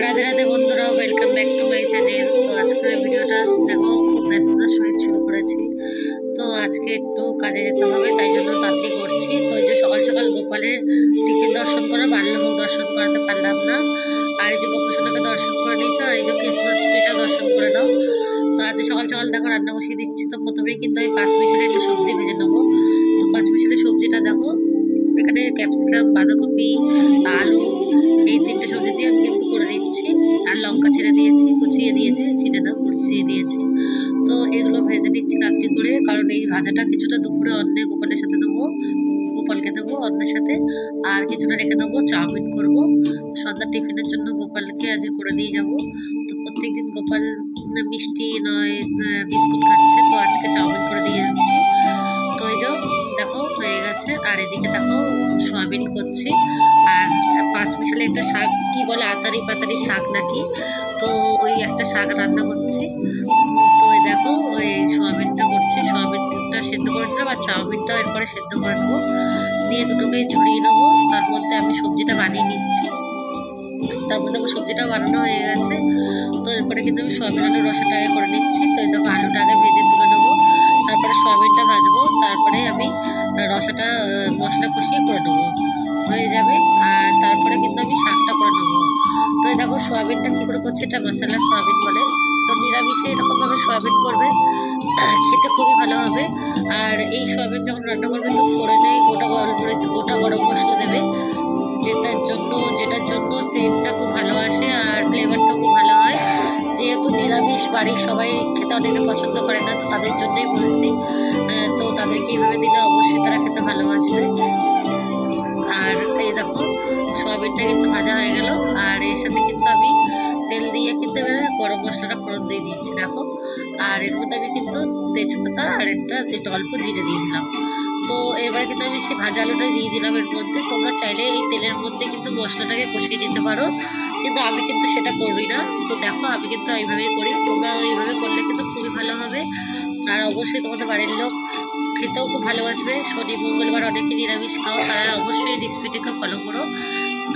রাধে রাধে বন্ধুরা, welcome back to my channel. তো আজকের ভিডিওটা দেখো খুব ব্যস্ততার সহিত শুরু করেছি। তো আজকে একটু কাজে যেতে হবে, তাই জন্য তাড়াতাড়ি করছি। তো এই যে সকাল সকাল গোপালের টিফিন দর্শন করে বাল্যভোগ দর্শন করাতে পারলাম না। আর এই যে গোপসোনাকে দর্শন করে নিয়েছো, আর এই যে ক্রিসমাস ট্রিটা দর্শন করে নাও। তো আজ সকাল সকাল দেখো রান্না বসিয়ে দিচ্ছি। তো প্রথমেই কিন্তু আমি 5 মিশালি একটা সবজি ভেজে নেবো। তো 5 মিশালি সবজিটা দেখো এখানে ক্যাপসিকাম, বাঁধাকপি, আলু, এই 3টে সবজি দিয়ে আমি কিন্তু করে নিচ্ছি। আর লঙ্কা ছেড়ে দিয়েছি, কুচিয়ে দিয়েছি, ছিটে না কুচিয়ে দিয়েছি। তো এগুলো ভেজে নিচ্ছি তাড়াতাড়ি করে, কারণ এই ভাজাটা কিছুটা দুপুরে অন্নে গোপালের সাথে দেবো, গোপালকে দেবো অন্যের সাথে। আর কিছুটা রেখে দেবো, চাউমিন করব সন্ধ্যার টিফিনের জন্য। গোপালকে আজকে করে দিয়ে যাব। তো প্রত্যেকদিন গোপাল মিষ্টি নয় বিস্কুট খাচ্ছে, তো আজকে চাউমিন করে দিয়ে যাচ্ছি। তো এই যে দেখো হয়ে গেছে। আর এদিকে দেখো সয়াবিন করছি। আর 5 মিশালি একটা শাক, কি বলে আতারি পাতারি শাক নাকি, তো ওই একটা শাক রান্না করছি। তো ওই দেখো ওই সয়াবিনটা করছি, সয়াবিনটা সেদ্ধ করে নিলাম, আর চাউমিনটা এরপরে সেদ্ধ করে নেবো, দিয়ে দুটোকেই ঝরিয়ে নেবো। তার মধ্যে আমি সবজিটা বানিয়ে নিচ্ছি। তার মধ্যে আমার সবজিটা বানানো হয়ে গেছে। তো এরপরে কিন্তু আমি সয়াবিন আলুর রসাটা আগে করে নিচ্ছি। তো এই দেখো আলুটা আগে ভেজে তুলে নেবো, তারপরে সয়াবিনটা ভাজবো, তারপরে আমি রসাটা মশলা কষিয়ে করে নেবো, হয়ে যাবে। আর তারপরে কিন্তু আমি শাকটা করে নেবো। তো এই দেখো সয়াবিনটা কী করে করছে, এটা মশলা সয়াবিন বলে। তো নিরামিষে এরকমভাবে সয়াবিন করবে, খেতে খুবই ভালো হবে। আর এই সয়াবিন যখন রান্না করবে তো ফোড়নে গোটা গরম মশলা দেবে, যেটার জন্য সেন্টটা খুব ভালো আসে আর ফ্লেভারটাও খুব ভালো হয়। যেহেতু নিরামিষ বাড়ির সবাই খেতে অনেকে পছন্দ করে না, তো তাদের জন্যই বলছি। তো তাদেরকে এইভাবে দিলে অবশ্যই তারা খেতে ভালোবাসবে। আর এই দেখো সয়াবিনটা কিন্তু ভাজা হয়ে গেল। আর এর সাথে কিন্তু আমি তেল দিয়ে কিন্তু এবারে গরম মশলাটা ফোড়ন দিয়ে দিচ্ছি দেখো। আর এর মধ্যে আমি কিন্তু তেজপাতা আর যেটা অল্প জিরে দিয়ে দিলাম। তো এবারে কিন্তু আমি সেই ভাজা আলুটা দিয়ে দিলাম এর মধ্যে। তোমরা চাইলে এই তেলের মধ্যে কিন্তু মশলাটাকে কষিয়ে নিতে পারো, কিন্তু আমি কিন্তু সেটা করি না। তো দেখো আমি কিন্তু এইভাবেই করি, তোমরা এইভাবে করলে কিন্তু খুবই ভালো হবে। আর অবশ্যই তোমাদের বাড়ির লোক খেতেও খুব ভালোবাসবে। শনি মঙ্গলবার অনেকে নিরামিষ খাও, তারা অবশ্যই এই রেসিপিটাকে ফলো করো।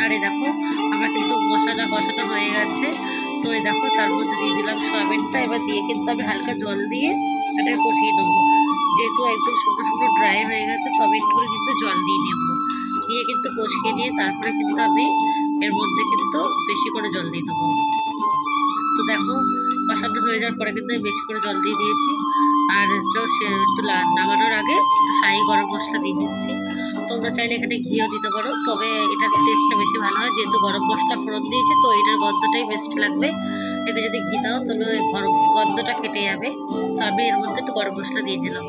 আর এই দেখো আমার কিন্তু মশলা কষানো হয়ে গেছে। তো এই দেখো তার মধ্যে দিয়ে দিলাম সয়াবিনটা, এবার দিয়ে কিন্তু আমি হালকা জল দিয়ে এটাকে কষিয়ে নেবো। যেহেতু একদম শুকনো শুকনো ড্রাই হয়ে গেছে, তো আমি একটু করে কিন্তু জল দিয়ে নেবো, দিয়ে কিন্তু কষিয়ে নিয়ে তারপরে কিন্তু আমি এর মধ্যে কিন্তু বেশি করে জল দিয়ে দেবো। তো দেখো কষানো হয়ে যাওয়ার পরে কিন্তু আমি বেশি করে জল দিয়ে দিয়েছি। আর সে একটু নামানোর আগে একটু শাহি গরম মশলা দিয়ে দিচ্ছি। তোমরা চাইলে এখানে ঘিও দিতে পারো, তবে এটার টেস্টটা বেশি ভালো হয়। যেহেতু গরম মশলা ফোড়ন দিয়েছে, তো এটার গন্ধটাই বেস্ট লাগবে। এতে যদি ঘি দাও তাহলে গরম গন্ধটা কেটে যাবে। তো আমি এর মধ্যে একটু গরম মশলা দিয়ে দিলাম।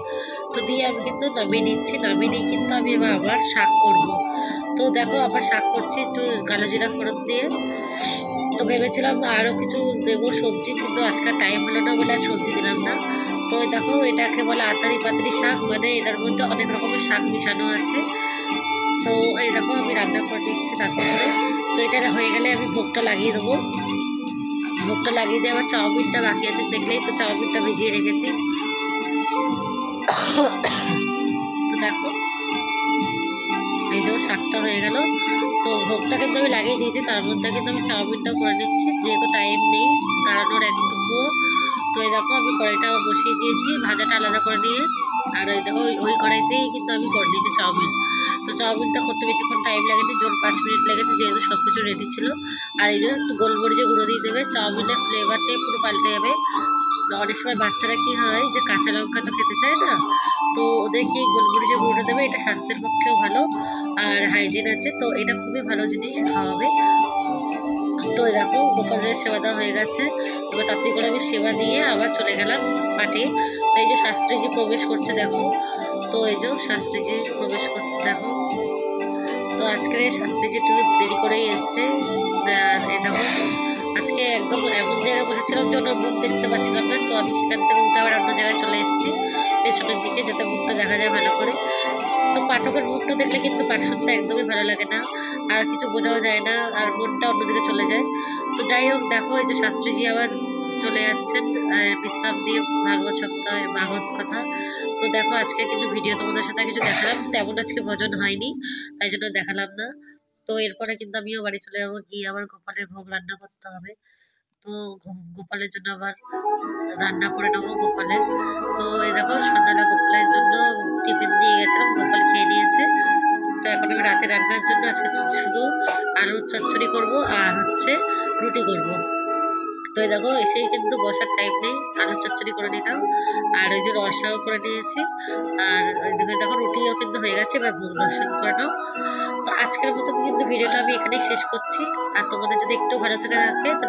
তো দিয়ে আমি কিন্তু নামিয়ে নিচ্ছি। নামিয়ে নিয়ে কিন্তু আমি এবার আবার শাক করব। তো দেখো আবার শাক করছি একটু কালো জিরা ফোড়ন দিয়ে। তো ভেবেছিলাম আরও কিছু দেবো সবজি, কিন্তু আজকাল টাইম হলো না বলে আর সবজি দিলাম না। তো দেখো এটাকে বলে আতারি পাতারি শাক, মানে এটার মধ্যে অনেক রকমের শাক মিশানো আছে। তো এই দেখো আমি রান্না করে নিচ্ছি তারপরে। তো এটা হয়ে গেলে আমি ভোগটা লাগিয়ে দেবো। ভোগটা লাগিয়ে দিয়ে আবার চাউমিনটা বাকি আছে, দেখলেই তো চাউমিনটা ভিজিয়ে রেখেছি। তো দেখো এই যে শাকটা হয়ে গেল। তো ভোগটা কিন্তু আমি লাগিয়ে দিয়েছি, তার মধ্যে কিন্তু আমি চাউমিনটাও করে নিচ্ছি, যেহেতু টাইম নেই তাড়ানোর একটুকু। তো এই দেখো আমি কড়াইটা বসিয়ে দিয়েছি, ভাজাটা আলাদা করে নিয়ে। আর ওই দেখো ওই কড়াইতেই কিন্তু আমি করে নিয়েছি চাউমিন। তো চাউমিনটা করতে বেশিক্ষণ টাইম লাগেনি, জোর 5 মিনিট লেগেছে, যেহেতু সব কিছু রেডি ছিল। আর এই যে একটু গোলমরিচের গুঁড়ো দিয়ে দেবে, চাউমিনের ফ্লেভারটাই পুরো পাল্টে যাবে। অনেক সময় বাচ্চারা কি হয় যে কাঁচা লঙ্কা তো খেতে চায় না, তো ওদেরকে গোলমরিচের গুঁড়োটা দেবে, এটা স্বাস্থ্যের পক্ষেও ভালো আর হাইজিন আছে। তো এটা খুবই ভালো জিনিস, খাওয়াবে। তো দেখো গোপালের সেবা দেওয়া হয়ে গেছে। এবার তাড়াতাড়ি করে আমি সেবা দিয়ে আবার চলে গেলাম মাঠে। তো এই যে শাস্ত্রীজি প্রবেশ করছে দেখো। তো এই যে শাস্ত্রীজি প্রবেশ করছে দেখো। তো আজকে শাস্ত্রীজি একটু দেরি করেই এসছে। আর এই দেখো আজকে একদম এমন জায়গায় বসেছিলাম যে ওনার মুখ দেখতে পাচ্ছিলাম না, তো আমি সেখান থেকে উঠে আবার অন্য জায়গায় চলে এসেছি পেছনের দিকে, যাতে মুখটা দেখা যায় ভালো করে। তো পাঠকের মুখটা দেখলে কিন্তু পাঠ শুনতে একদমই ভালো লাগে না, আর কিছু বোঝাও যায় না, আর মনটা অন্যদিকে চলে যায়। তো যাই হোক দেখো এই যে শাস্ত্রীজি আবার চলে যাচ্ছেন বিশ্রাম দিয়ে ভাগবত সপ্তাহে ভাগবত কথা। তো দেখো আজকে কিন্তু ভিডিও তোমাদের সাথে কিছু দেখালাম, তেমন আজকে ভজন হয়নি, তাই জন্য দেখালাম না। তো এরপরে কিন্তু আমিও বাড়ি চলে যাবো, গিয়ে আবার গোপালের ভোগ রান্না করতে হবে। তো গোপালের জন্য আবার রান্না করে নেবো গোপালের। তো এই দেখো সন্ধ্যাটা গোপালের জন্য টিফিন দিয়ে গেছিলাম, গোপাল খেয়ে নিয়েছে। তো এখন আমি রাতে রান্নার জন্য আজকে শুধু আলুর চচ্চড়ি করব আর হচ্ছে রুটি করব। তো এই দেখো এসেই কিন্তু বসার টাইম নেই, আলুর চচ্চড়ি করে নিলাম আর ওই যে রসাও করে নিয়েছি। আর ওইদিকে দেখো রুটিও কিন্তু হয়ে গেছে, এবার ভোগ দর্শন করে নাও। তো আজকের মতো কিন্তু ভিডিওটা আমি এখানেই শেষ করছি। আর তোমাদের যদি একটু ভালো থেকে থাকে তো